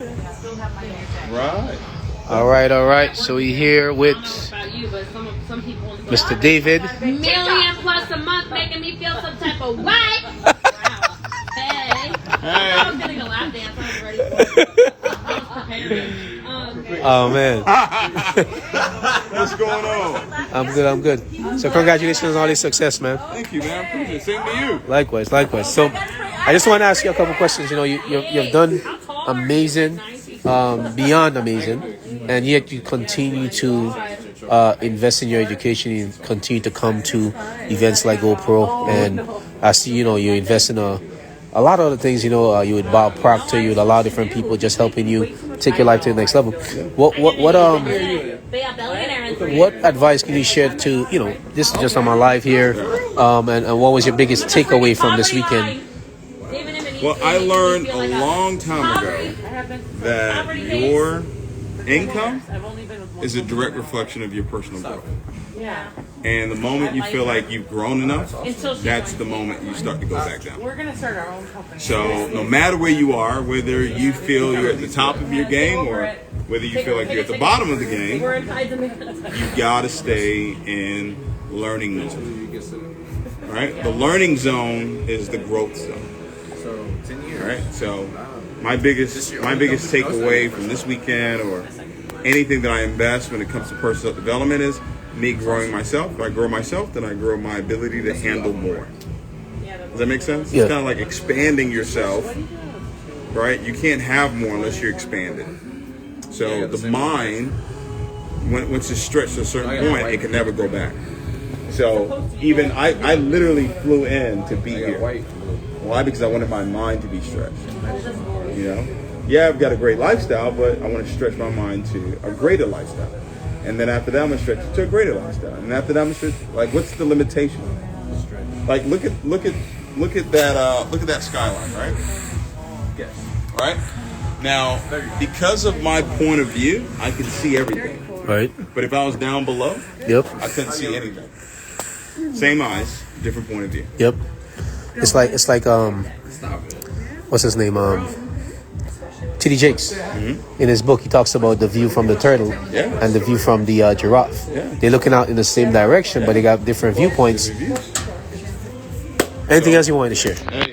Right. All right. So we here with Mr. David. Million plus a month making me feel some type of way. Hey. I was getting a lap dance. I was ready for it. Oh man. What's going on? I'm good. So congratulations on all this success, man. Thank you, man. Appreciate it. Same to you. Likewise. So I just want to ask you a couple questions. You know, you've done amazing, beyond amazing, and yet you continue to invest in your education. You continue to come to events like GoPro, and I see you invest in a lot of other things. You with Bob Proctor, you with a lot of different people just helping you take your life to the next level. What advice can you share to this is just on my live here, and what was your biggest takeaway from this weekend? Well, I learned a long time ago that your income is a direct reflection of your personal growth. And the moment you feel like you've grown enough, that's the moment you start to go back down. We're going to start our own company. So no matter where you are, whether you feel you're at the top of your game or whether you feel like you're at the bottom of the game, you got to stay in learning zone. Right? The learning zone is the growth zone. All right. So my biggest takeaway from this weekend or anything that I invest when it comes to personal development is me growing myself. If I grow myself, then I grow my ability to handle more. Does that make sense? Yeah. It's kind of like expanding yourself, right? You can't have more unless you're expanded. So the mind, once it's stretched to a certain point, it can never go back. So even I literally flew in to be here. Why? Because I wanted my mind to be stretched. Yeah, I've got a great lifestyle, but I want to stretch my mind to a greater lifestyle. And then after that, I'm gonna stretch it to a greater lifestyle. And after that, I'm gonna stretch. Like, what's the limitation? Like, look at that skyline, right? Yes. Right. Now, because of my point of view, I can see everything. Right. But if I was down below, I couldn't see anything. Same eyes, different point of view. Yep. It's like what's his name? T.D. Jakes. Mm-hmm. In his book, he talks about the view from the turtle and the view from the giraffe. Yeah. They're looking out in the same direction, but they got different viewpoints. Anything else you wanted to share? Hey,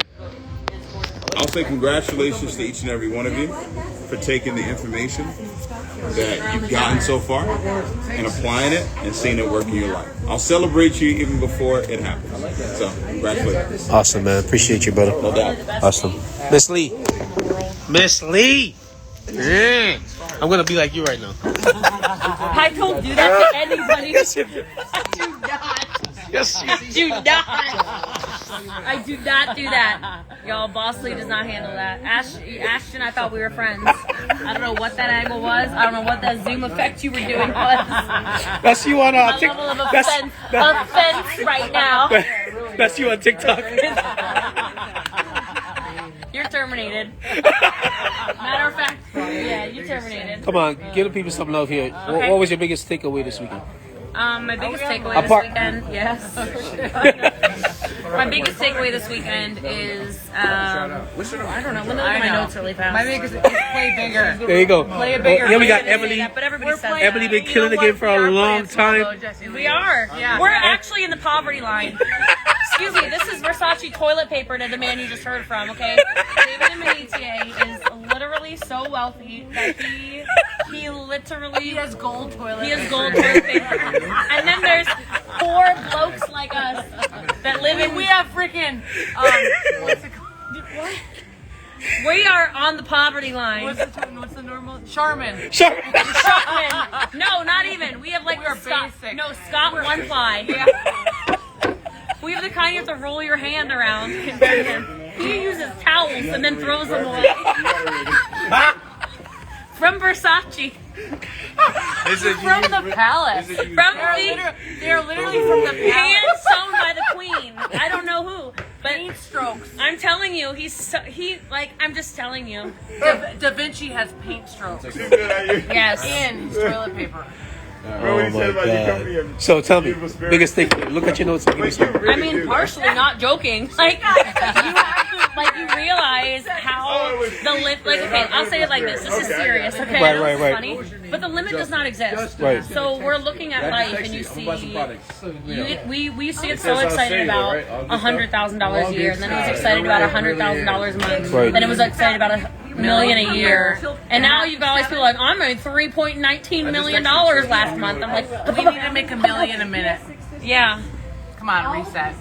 I'll say congratulations to each and every one of you for taking the information that you've gotten so far and applying it and seeing it work in your life. I'll celebrate you even before it happens. So, congratulations. Awesome, man. Appreciate you, brother. No doubt. Awesome. Miss Lee. Yeah. I'm going to be like you right now. I don't do that to anybody. Yes, you do not. Yes, you do not. I do not do that. Y'all, Boss Lee does not handle that. Ashton, I thought we were friends. I don't know what that angle was. I don't know what that zoom effect you were doing was. That's you on TikTok. Level of offense right now. That's you on TikTok. You're terminated. Matter of fact, yeah, you're terminated. Come on, give the people some love here. Okay. What was your biggest takeaway this weekend? My biggest takeaway this weekend, yes. My biggest takeaway this weekend is, I don't know. Let me look at my notes really fast. My biggest is play bigger. There you go. Play it bigger. Yeah, we got Emily. But everybody says Emily been killing the game for a long time. We are. Yeah. We're actually in the poverty line. Excuse me, this is Versace toilet paper to the man you just heard from, okay? David Emenitier is literally so wealthy that he literally... He has gold toilet paper. He has gold toilet paper. And then there's poor blokes like us that live in... We have freaking... what's it called? What? We are on the poverty line. What's the normal? Charmin. Charmin. No, not even. We have like the Scott... Basic. No, Scott one ply. Yeah. We have the kind you have to roll your hand around. He uses towels and then throws them away. From Versace. From the palace. They're literally from the palace. Hand sewn by the queen. I don't know who. But paint strokes. I'm telling you, I'm just telling you. Da Vinci has paint strokes. Yes. In his toilet paper. Oh my God. So tell me, biggest thing. Look at your notes. I mean, partially not joking. Like, you actually like you realize how the limit. Like, okay, I'll say it like this. This is serious. Okay, Right, I know right, it's right. funny, but the limit does not exist. Right. So we're looking at life, and you see, we used to get so excited about $100,000 a year, and then it was excited about $100,000 a month, Right. then it was excited about $1 million a year, and now you've got all these people like, I made $3.19 million last month. I'm like, We need to make $1 million a minute. yeah. Come on, reset.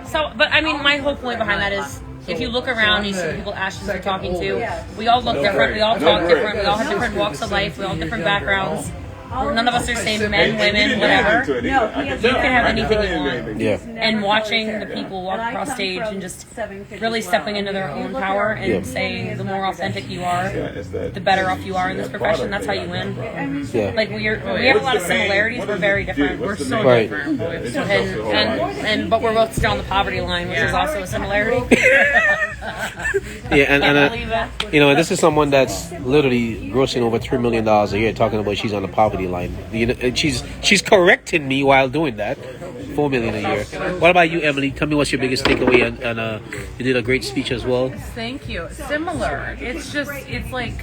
So, but I mean, my whole point behind that is, if you look around, you see the people Ashton's are talking to. We all look different. We all talk different. We all have different walks of life. We all have different backgrounds. None of us are the same, men, women, whatever. You can have anything you want. Yeah. And watching the people walk across stage and just really stepping into their own power and saying the more authentic you are, the better off you are in this profession. That's how you win. Yeah. Like we have a lot of similarities. We're very different. We're so Right. different. And but we're both still on the poverty line, which is also a similarity. Yeah, and Can't believe it. you know, this is someone that's literally grossing over $3 million a year, talking about she's on the poverty line. You know, and she's correcting me while doing that. $4 million a year. What about you, Emily? Tell me what's your biggest takeaway, and you did a great speech as well. Thank you. Similar. It's like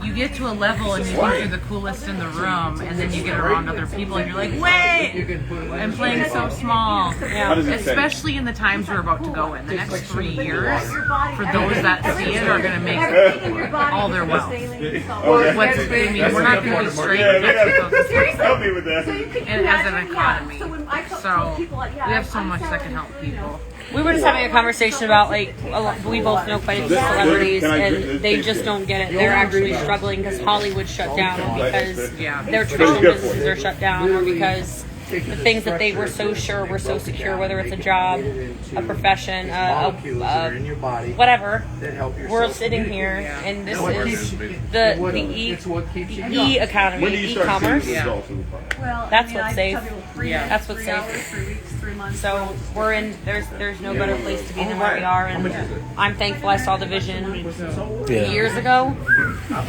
you get to a level and you think you're the coolest in the room, and then you get around other people and you're like, wait, I'm playing so small. Yeah. Especially in the times we're about to go in. The next 3 years, for those that see it, are going to make all their wealth. We're not going to be straight Help me with that. as an economy. So we have so much that can help people. We were just having a conversation about, like, we both know quite a few celebrities, and they just don't get it. They're actually struggling because Hollywood shut down, or because their traditional businesses are shut down, or because the things that they were so sure were so secure, whether it's a job, a profession, whatever. We're sitting here, and this is the e-economy, e-commerce. That's what's safe. That's what's safe. So we're in. There's no better place to be than where we are, and I'm thankful I saw the vision years ago.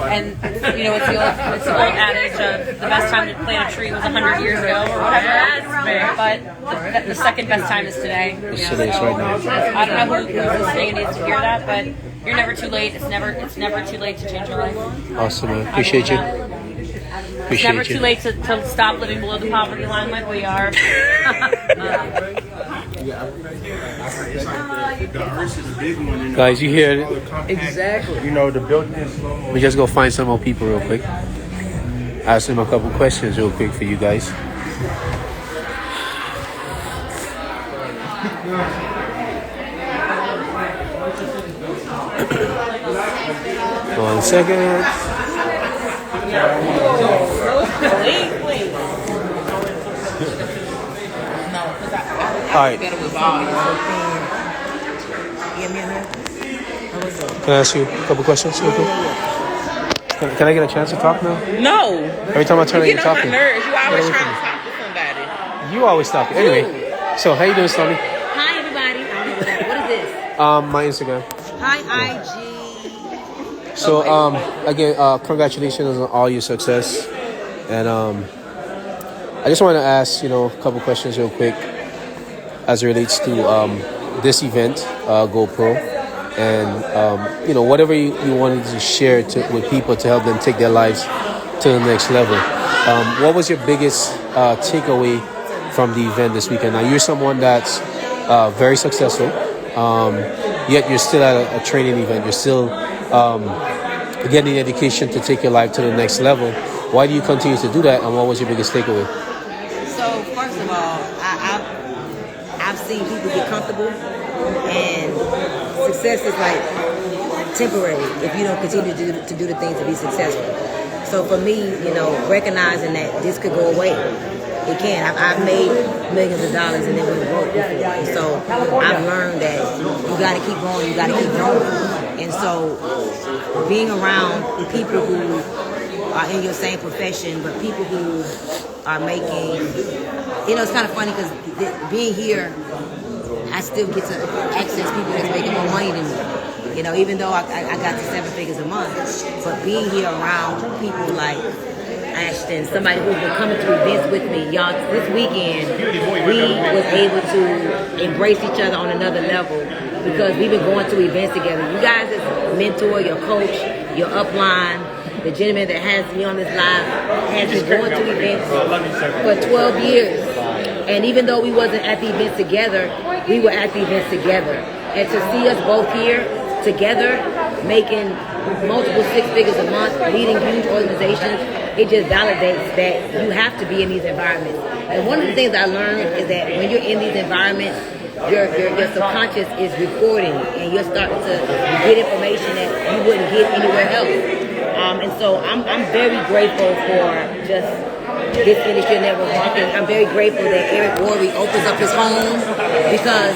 And you know, it's the old adage of the best time to plant a tree was 100 years ago or whatever. But the second best time is today. It's today's right now. I don't know who's listening needs to hear that, but you're never too late. It's never too late to change your life. Awesome, man. Appreciate you. It's never too late to stop living below the poverty line like we are. Guys, you hear it? Exactly. You know, the building is We just go find some more people real quick. Ask them a couple questions real quick for you guys. One second. All right. Can I ask you a couple questions real quick? Can I get a chance to talk now? No. Every time I turn, You you're get on my talking. nerves. You always Get away trying from to talk to somebody. You always talking. Anyway, so how you doing, Stormy? Hi, everybody. I don't know what is this. My Instagram. Hi, IG. So again, congratulations on all your success, and I just want to ask a couple questions real quick as it relates to this event, GoPro, and whatever you wanted to share with people to help them take their lives to the next level. What was your biggest takeaway from the event this weekend? Now, you're someone that's very successful, yet you're still at a training event. You're still getting education to take your life to the next level. Why do you continue to do that, and what was your biggest takeaway? So, first of all, I've seen people get comfortable, and success is like temporary if you don't continue to do the things to be successful. So for me, recognizing that this could go away, it can. I've made millions of dollars and it went broke before. And so I've learned that you got to keep going, you got to keep growing. And so being around people who are in your same profession, but people who are making, it's kind of funny because being here, I still get to access people that's making more money than me. Even though I got to 7 figures a month, but being here around people like Ashton, somebody who's been coming to events with me, y'all, this weekend, we was able to embrace each other on another level because we've been going to events together. You guys as mentor, your coach, your upline, the gentleman that has me on this live has been going to events for 12 years. And even though we wasn't at the events together, we were at the events together. And to see us both here together, making multiple six figures a month, leading huge organizations, it just validates that you have to be in these environments. And one of the things I learned is that when you're in these environments, your subconscious is recording, and you're starting to get information that you wouldn't get anywhere else. And so I'm very grateful for just this industry of network marketing. I'm very grateful that Eric Worre opens up his home, because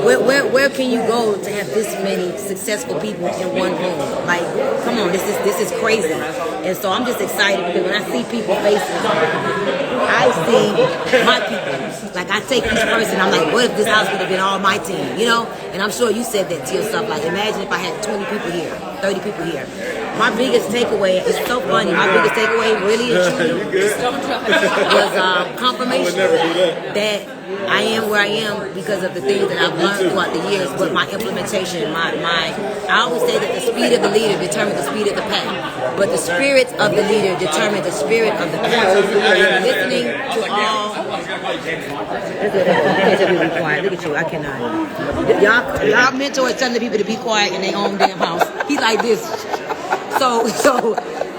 where can you go to have this many successful people in one home? Like, come on, this is crazy. And so I'm just excited, because when I see people's faces, I see my people. Like, I take each person, I'm like, what if this house would have been all my team, you know? And I'm sure you said that to yourself, like, imagine if I had 20 people here, 30 people here. My biggest takeaway, it's so funny, my biggest takeaway really is was confirmation that I am where I am because of the things that I've learned throughout the years, but my implementation, I always say that the speed of the leader determines the speed of the pack, but the spirit of the leader determines the spirit of the pack. Listening to all, be quiet. Look at you, I cannot. Y'all mentor is telling the people to be quiet in their own damn house. He's like this. So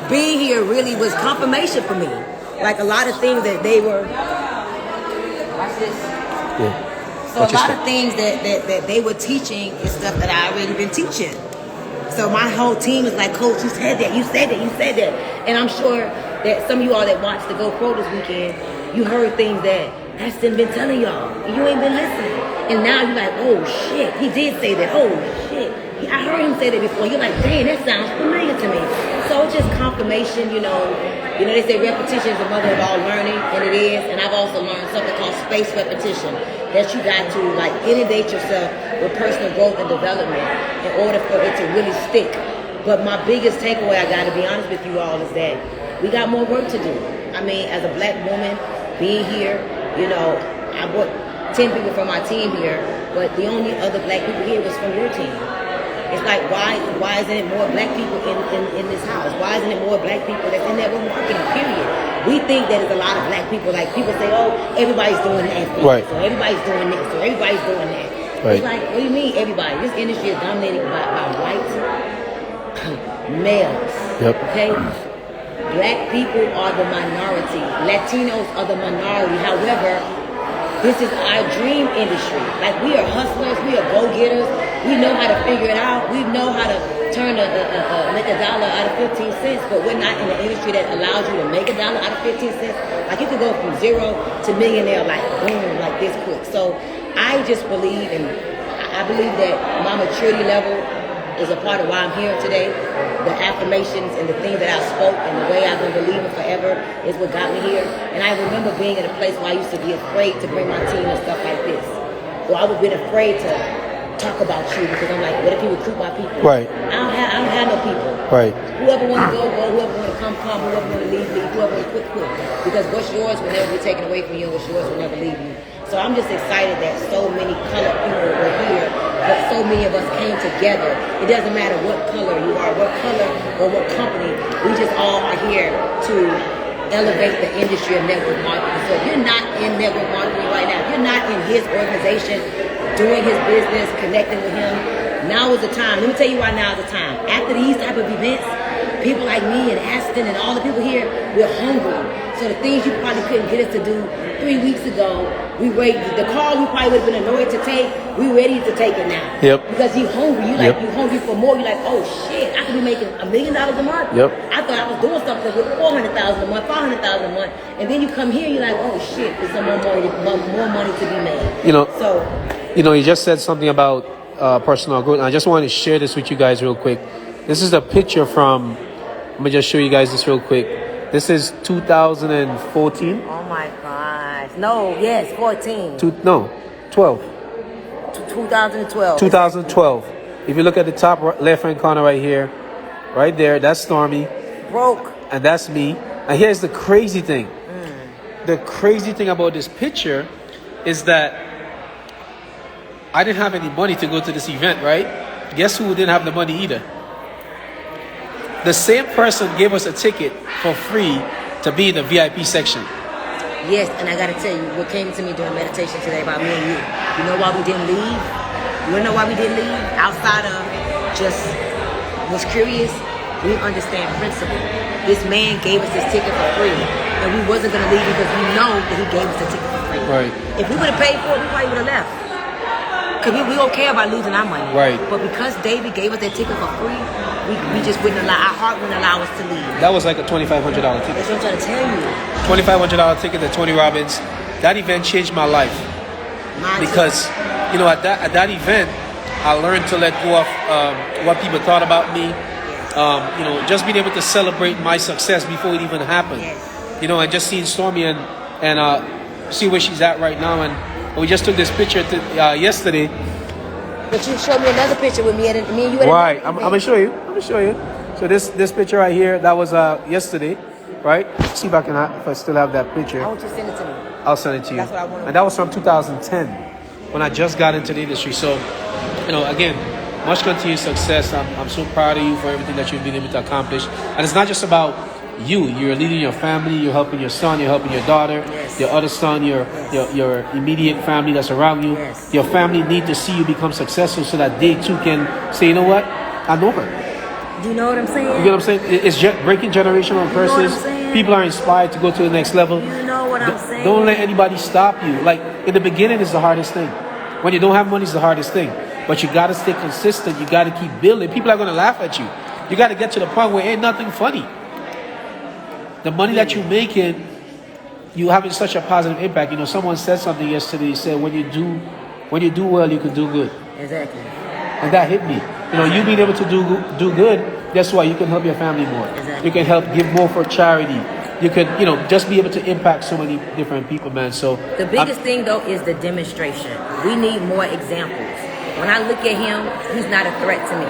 being here really was confirmation for me. Like a lot of things that they were. Watch this. Yeah. So a lot of things that they were teaching is stuff that I already been teaching. So my whole team is like, Coach, you said that. And I'm sure that some of you all that watched the Go Pro this weekend, you heard things that Aston been telling y'all, and you ain't been listening. And now you're like, oh shit, he did say that. Oh shit, I heard him say that before. You're like, dang, that sounds familiar to me. So it's just confirmation, you know, they say repetition is the mother of all learning, and it is. And I've also learned something called space repetition, that you got to like inundate yourself with personal growth and development in order for it to really stick. But my biggest takeaway, I got to be honest with you all, is that we got more work to do. I mean, as a black woman, being here, you know, I brought 10 people from my team here, but the only other black people here was from your team. It's like, why isn't it more black people in this house? Why isn't it more black people that's in network marketing, period? We think that there's a lot of black people, like people say, oh, everybody's doing that. Right. So everybody's doing this, or everybody's doing that. Right. It's like, what do you mean everybody? This industry is dominated by white males. Yep. Okay? Black people are the minority. Latinos are the minority. However, this is our dream industry. Like, we are hustlers, we are go-getters. We know how to figure it out. We know how to make $1 out of 15 cents, but we're not in the industry that allows you to make $1 out of 15 cents. Like, you can go from zero to millionaire, like, boom, like this quick. So I just believe, and I believe that my maturity level is a part of why I'm here today. The affirmations and the things that I spoke and the way I've been believing forever is what got me here. And I remember being in a place where I used to be afraid to bring my team and stuff like this. Or I would have been afraid to talk about you because I'm like, what if you recruit my people? Right. I don't have no people. Right. Whoever want to go, whoever want to come, whoever want to leave, whoever want to quit. Because what's yours will never be taken away from you, and what's yours will never leave you. So I'm just excited that so many colored people were here, but so many of us came together. It doesn't matter what color you are, what color or what company, we just all are here to elevate the industry of network marketing. So if you're not in network marketing right now, if you're not in his organization, doing his business, connecting with him, now is the time. Let me tell you why now is the time. After these type of events, people like me and Aston and all the people here, we're hungry. So the things you probably couldn't get us to do 3 weeks ago, we ready. The call we probably would have been annoyed to take, we ready to take it now. Yep. Because you're hungry. You like you hungry for more. You're like, oh shit, I could be making $1 million a month. Yep. I thought I was doing something with $400,000 a month, $500,000 a month, and then you come here, you're like, oh shit, there's some more money to be made. You just said something about personal growth. I just want to share this with you guys real quick. This is a picture from. Let me just show you guys this real quick. This is 2014. Oh my gosh. No, yes, 14. 12. 2012. 2012. If you look at the top left-hand corner right here, right there, that's Stormy. Broke. And that's me. And here's the crazy thing. The crazy thing about this picture is that I didn't have any money to go to this event, right? Guess who didn't have the money either? The same person gave us a ticket for free to be in the VIP section. Yes, and I gotta tell you, what came to me during meditation today about me and you. You know why we didn't leave? You wanna know why we didn't leave? Outside of just was curious, we understand principle. This man gave us this ticket for free, and we wasn't gonna leave because we know that he gave us the ticket for free. Right. If we would have paid for it, we probably would have left. Cause we don't care about losing our money. Right. But because David gave us that ticket for free, we just wouldn't allow, our heart wouldn't allow us to leave. That was like a $2,500 ticket. That's what I'm trying to tell you. $2,500 ticket to Tony Robbins. That event changed my life. Mine too. Because, you know, at that event, I learned to let go of what people thought about me. You know, just being able to celebrate my success before it even happened. Yes. You know, and just seeing Stormy and see where she's at right now. And we just took this picture yesterday. But you showed me another picture with me and you. Right, I'm gonna show you. So this picture right here, that was yesterday, right? See if I still have that picture. I want you to send it to me. I'll send it to you. That's what I want. And that was from 2010, when I just got into the industry. So, you know, again, much continued success. I'm so proud of you for everything that you've been able to accomplish. And it's not just about you. You're leading your family. You're helping your son. You're helping your daughter. Yes. Your other son. Your immediate family that's around you. Yes. Your family need to see you become successful so that they too can say, you know what, I know her. Do you know what I'm saying? You get what I'm saying? It's breaking generational curses. I'm saying? People are inspired to go to the next level. You know what I'm saying? Don't let anybody stop you. Like, in the beginning is the hardest thing. When you don't have money is the hardest thing. But you got to stay consistent. You got to keep building. People are going to laugh at you. You got to get to the point where ain't nothing funny. The money that you're making, you having such a positive impact. You know, someone said something yesterday. He said, when you do well, you can do good. Exactly. And that hit me. You know, you being able to do good, guess what? You can help your family more. Exactly. You can help give more for charity. You could, you know, just be able to impact so many different people, man. So The biggest thing though is the demonstration. We need more examples. When I look at him, he's not a threat to me.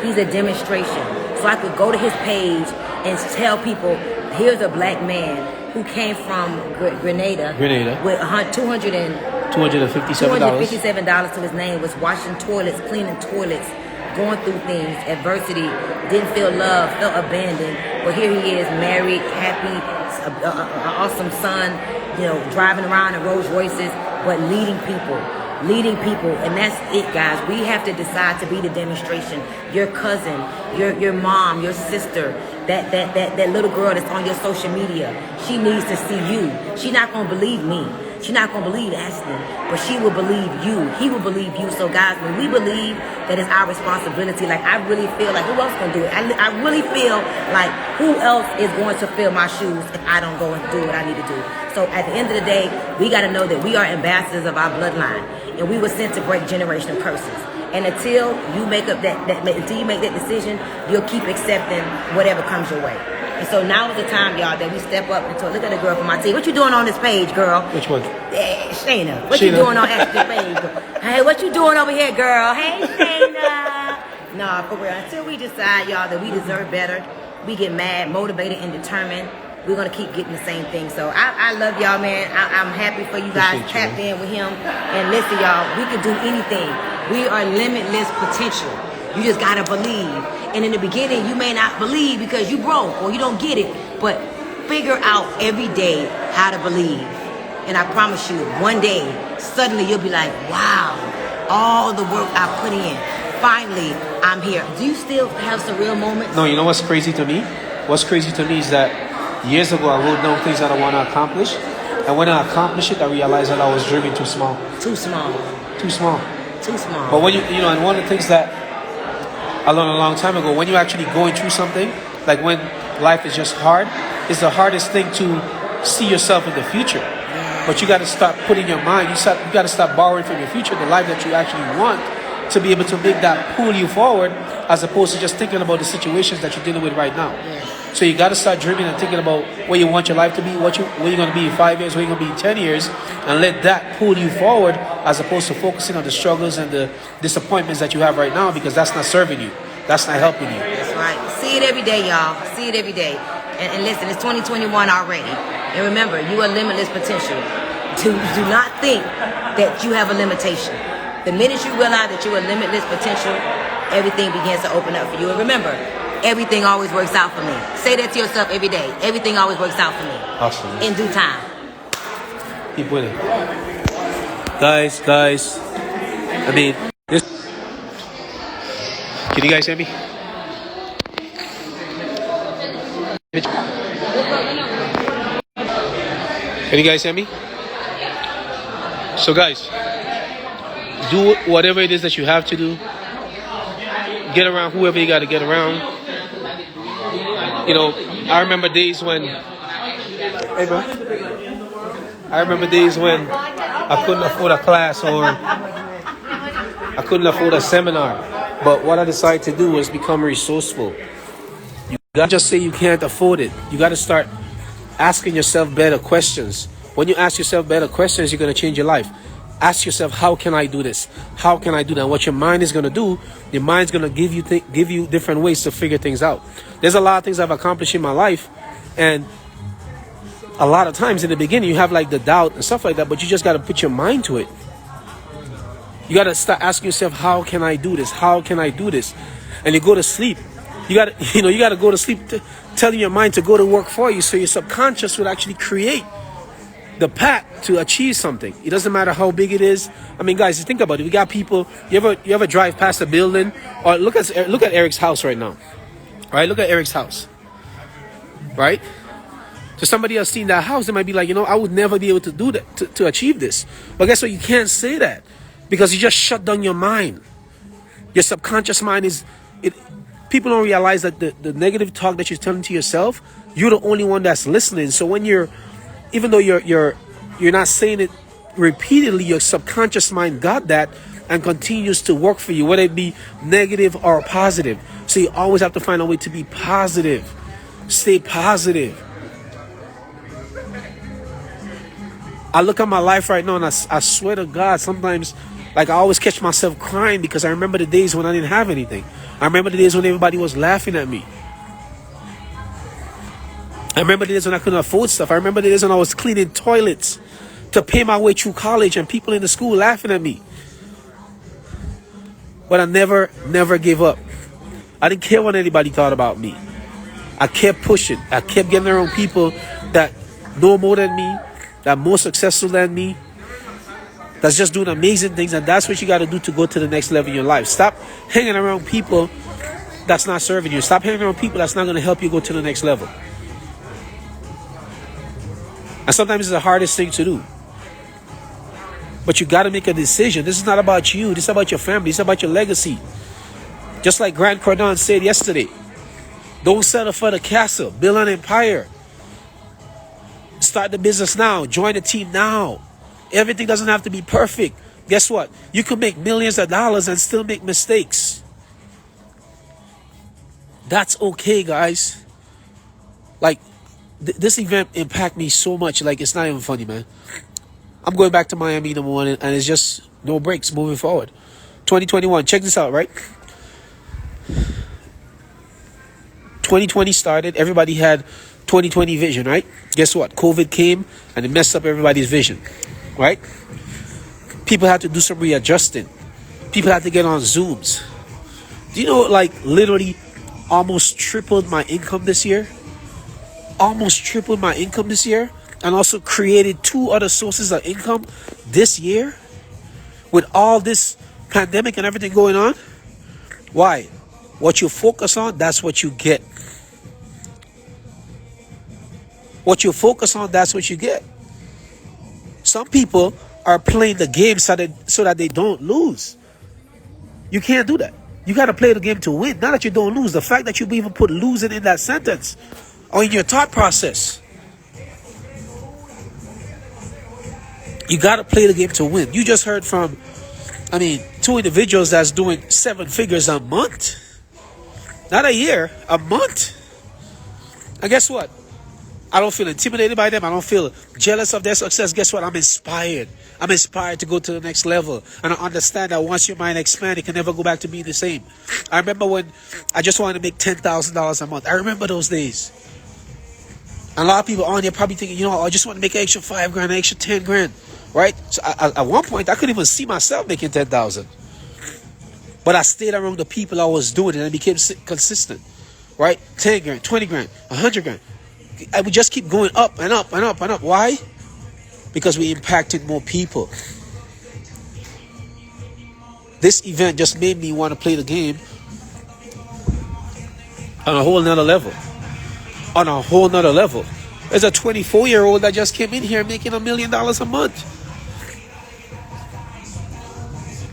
He's a demonstration. So I could go to his page and tell people, here's a black man who came from Grenada with $257 to his name, was washing toilets, cleaning toilets, going through things, adversity, didn't feel loved, felt abandoned. But here he is, married, happy, an awesome son, you know, driving around in Rolls Royces, but leading people. And that's it, guys. We have to decide to be the demonstration. Your cousin, your mom, your sister, that little girl that's on your social media, she needs to see you. She's not gonna believe me. She's not gonna believe Ashley, but she will believe you. He will believe you. So guys, when we believe that it's our responsibility, like I really feel like who else gonna do it? I really feel like who else is going to fill my shoes if I don't go and do what I need to do? So at the end of the day, we gotta know that we are ambassadors of our bloodline, and we were sent to break generational curses. And until you make up until you make that decision, you'll keep accepting whatever comes your way. And so now is the time, y'all, that we step up and talk. Look at the girl from my team. What you doing on this page, girl? Which one? Shayna. What you doing on Ashley's page? Hey, what you doing over here, girl? Hey, Shayna. No, for real. Until we decide, y'all, that we deserve better, we get mad, motivated, and determined, we're going to keep getting the same thing. So I love y'all, man. I'm happy for you guys tapped in with him. And listen, y'all, we can do anything. We are limitless potential. You just got to believe. And in the beginning, you may not believe because you broke or you don't get it. But figure out every day how to believe. And I promise you, one day, suddenly you'll be like, wow, all the work I put in. Finally, I'm here. Do you still have surreal moments? No, you know what's crazy to me? What's crazy to me is that years ago, I wrote down things that I want to accomplish. And when I accomplished it, I realized that I was dreaming too small. Too small. Too small. Too small. But when you know, and one of the things that I learned a long time ago, when you're actually going through something, like when life is just hard, it's the hardest thing to see yourself in the future. But you got to start putting your mind, you got to start borrowing from your future, the life that you actually want, to be able to make that pull you forward, as opposed to just thinking about the situations that you're dealing with right now. So you got to start dreaming and thinking about where you want your life to be, where you're going to be in 5 years, where you're going to be in 10 years, and let that pull you forward, as opposed to focusing on the struggles and the disappointments that you have right now, because that's not serving you. That's not helping you. That's right. See it every day, y'all. See it every day. And listen, it's 2021 already. And remember, you are limitless potential. Do not think that you have a limitation. The minute you realize that you're a limitless potential, everything begins to open up for you. And remember, everything always works out for me. Say that to yourself every day. Everything always works out for me. Awesome. In due time. Keep winning. Guys. I mean, this. Can you guys hear me? Can you guys hear me? So guys, do whatever it is that you have to do. Get around whoever you got to get around. You know, I remember days when... Hey, bro. I remember days when I couldn't afford a class or I couldn't afford a seminar. But what I decided to do was become resourceful. You gotta just say you can't afford it. You gotta start asking yourself better questions. When you ask yourself better questions, you're gonna change your life. Ask yourself, how can I do this? How can I do that? What your mind is gonna do, your mind's gonna give you different ways to figure things out. There's a lot of things I've accomplished in my life, and a lot of times in the beginning you have like the doubt and stuff like that, but you just gotta put your mind to it. You gotta start asking yourself, how can I do this? How can I do this? And you go to sleep. You gotta go to sleep telling your mind to go to work for you, so your subconscious would actually create the path to achieve something. It doesn't matter how big it is. I mean, guys, think about it. We got people. You ever drive past a building, or look at Eric's house right now. Right? Look at Eric's house. Right? So somebody else seeing that house, they might be like, I would never be able to do that to achieve this. But guess what? You can't say that because you just shut down your mind. Your subconscious mind is it. People don't realize that the negative talk that you're telling to yourself, you're the only one that's listening. So when even though you're not saying it repeatedly, your subconscious mind got that and continues to work for you, whether it be negative or positive. So you always have to find a way to be positive. Stay positive. I look at my life right now and I swear to God, sometimes like I always catch myself crying because I remember the days when I didn't have anything. I remember the days when everybody was laughing at me. I remember the days when I couldn't afford stuff. I remember the days when I was cleaning toilets to pay my way through college and people in the school laughing at me. But I never gave up. I didn't care what anybody thought about me. I kept pushing. I kept getting around people that know more than me, that are more successful than me, that's just doing amazing things. And that's what you got to do to go to the next level in your life. Stop hanging around people that's not serving you. Stop hanging around people that's not going to help you go to the next level. And sometimes it's the hardest thing to do. But you got to make a decision. This is not about you. This is about your family. This is about your legacy. Just like Grant Cardone said yesterday, don't settle for the castle. Build an empire. Start the business now. Join the team now. Everything doesn't have to be perfect. Guess what? You can make millions of dollars and still make mistakes. That's okay, guys. Like, this event impacted me so much. Like, it's not even funny, man. I'm going back to Miami in the morning, and it's just no breaks moving forward. 2021. Check this out, right? 2020 started. Everybody had 2020 vision, right? Guess what? COVID came, and it messed up everybody's vision. Right? People had to do some readjusting. People had to get on Zooms. Do you know, like, literally almost tripled my income this year? Almost tripled my income this year. And also created 2 other sources of income this year. With all this pandemic and everything going on. Why? What you focus on, that's what you get. What you focus on, that's what you get. Some people are playing the game so that they don't lose. You can't do that. You got to play the game to win, not that you don't lose. The fact that you even put losing in that sentence or in your thought process. You got to play the game to win. You just heard from, 2 individuals that's doing 7 figures a month. Not a year, a month. And guess what? I don't feel intimidated by them. I don't feel jealous of their success. Guess what? I'm inspired. I'm inspired to go to the next level. And I understand that once your mind expands, it can never go back to being the same. I remember when I just wanted to make $10,000 a month. I remember those days. And a lot of people on there probably thinking, I just want to make an extra $5,000, an extra $10,000. right? So at one point, I couldn't even see myself making 10,000. But I stayed around the people I was doing it and I became consistent, right? 10 grand, 20 grand, 100 grand. I would just keep going up and up and up and up. Why? Because we impacted more people. This event just made me want to play the game on a whole nother level. On a whole nother level. There's a 24-year-old that just came in here making $1 million a month.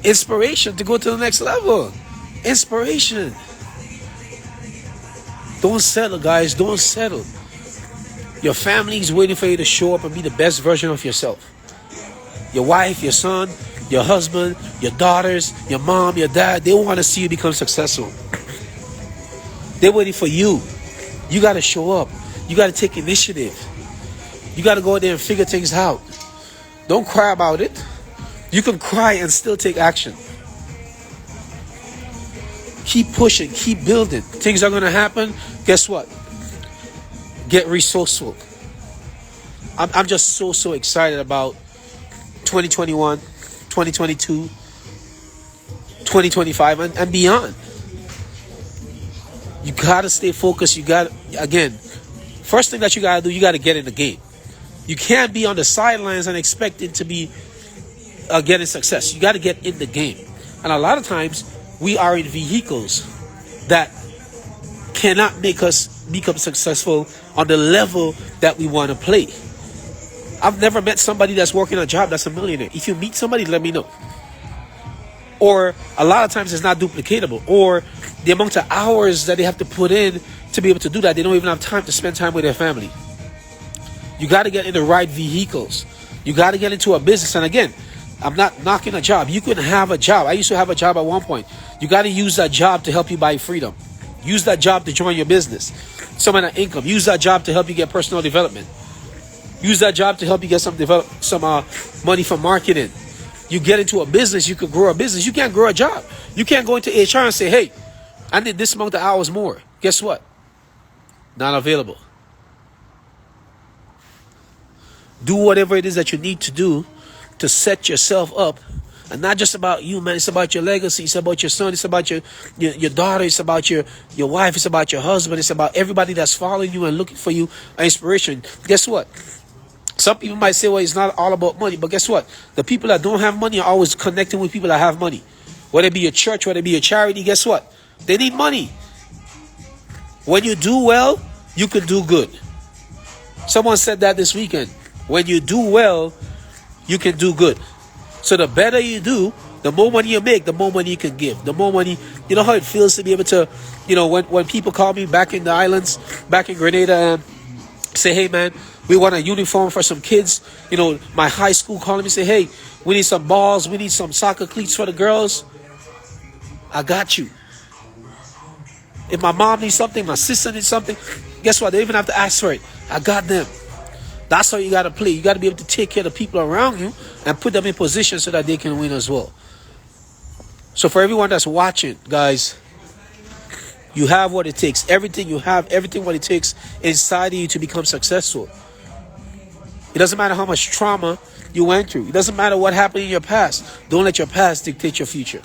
Inspiration to go to the next level. Inspiration. Don't settle, guys. Don't settle. Your family is waiting for you to show up and be the best version of yourself. Your wife, your son, your husband, your daughters, your mom, your dad, they want to see you become successful. They're waiting for you. You got to show up. You got to take initiative. You got to go out there and figure things out. Don't cry about it. You can cry and still take action. Keep pushing. Keep building. Things are going to happen. Guess what? Get resourceful. I'm just so excited about 2021, 2022, 2025, and beyond. You got to stay focused. You got, again, first thing that you got to do, you got to get in the game. You can't be on the sidelines and expect it to be getting success. You got to get in the game. And a lot of times, we are in vehicles that cannot make us become successful on the level that we want to play. I've never met somebody that's working a job that's a millionaire. If you meet somebody, let me know. Or a lot of times it's not duplicatable. Or the amount of hours that they have to put in to be able to do that, they don't even have time to spend time with their family. You got to get in the right vehicles. You got to get into a business. And again, I'm not knocking a job. You can have a job. I used to have a job at one point. You got to use that job to help you buy freedom. Use that job to join your business. Some of that income. Use that job to help you get personal development. Use that job to help you get some money from marketing. You get into a business, you could grow a business. You can't grow a job. You can't go into HR and say, hey, I need this amount of hours more. Guess what? Not available. Do whatever it is that you need to do to set yourself up. And not just about you, man. It's about your legacy. It's about your son. It's about your daughter. It's about your wife. It's about your husband. It's about everybody that's following you and looking for you an inspiration. Guess what? Some people might say, well, it's not all about money. But guess what? The people that don't have money are always connecting with people that have money. Whether it be a church, whether it be a charity, guess what? They need money. When you do well, you can do good. Someone said that this weekend. When you do well, you can do good. So the better you do, the more money you make, the more money you can give. The more money, you know how it feels to be able to, you know, when people call me back in the islands, back in Grenada, and say, hey man, we want a uniform for some kids. You know, my high school calling me, say, hey, we need some balls, we need some soccer cleats for the girls. I got you. If my mom needs something, my sister needs something, guess what? They even have to ask for it. I got them. That's how you got to play. You got to be able to take care of the people around you and put them in position so that they can win as well. So for everyone that's watching, guys, you have what it takes. Everything you have, everything what it takes inside of you to become successful. It doesn't matter how much trauma you went through. It doesn't matter what happened in your past. Don't let your past dictate your future.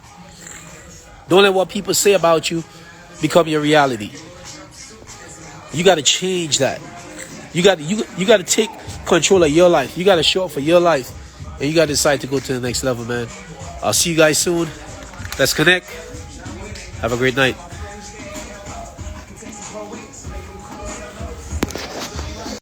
Don't let what people say about you become your reality. You got to change that. You got to take control of your life. You got to show up for your life. And you got to decide to go to the next level, man. I'll see you guys soon. Let's connect. Have a great night.